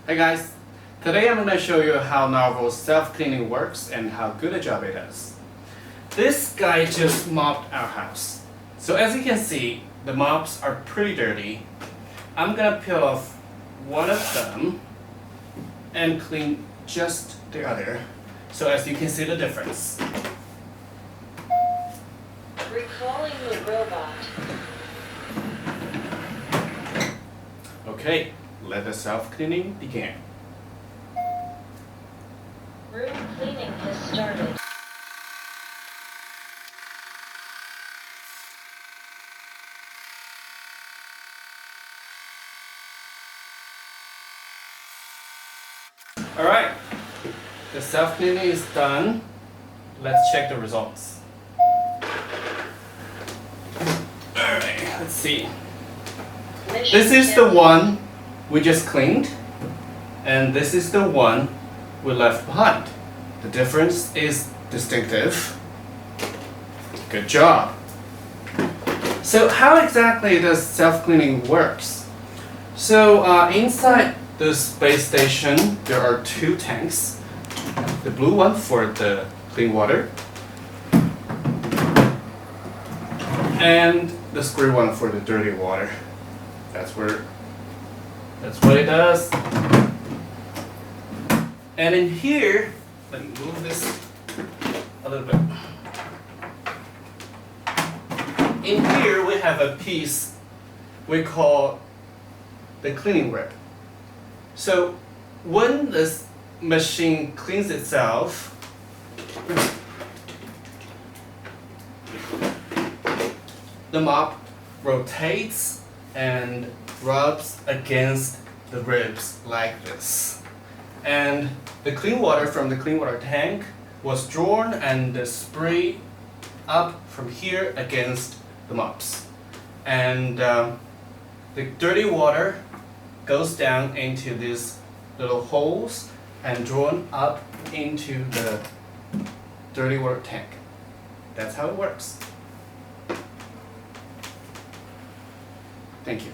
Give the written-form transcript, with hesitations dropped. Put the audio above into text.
Hi guys, today I'm going to show you how Narwal's self-cleaning works and how good a job it does. This guy just mopped our house. So as you can see, the mops are pretty dirty. I'm going to peel off one of them and clean just the other. So as you can see the difference. Recalling the robot. Okay, let the self-cleaning begin. Room cleaning has started. Alright, the self-cleaning is done. Let's check the results. Alright, let's see. This is the one we just cleaned, and this is the one we left behind. The difference is distinctive. Good job. So how exactly does self-cleaning works? So inside the space station there are two tanks. The blue one for the clean water and the square one for the dirty water. That's what it does. And in here, let me move this a little bit. In here we have a piece we call the cleaning rib. So when this machine cleans itself, the mop rotates and rubs against the ribs like this. And the clean water from the clean water tank was drawn and sprayed up from here against the mops. And the dirty water goes down into these little holes and drawn up into the dirty water tank. That's how it works. Thank you.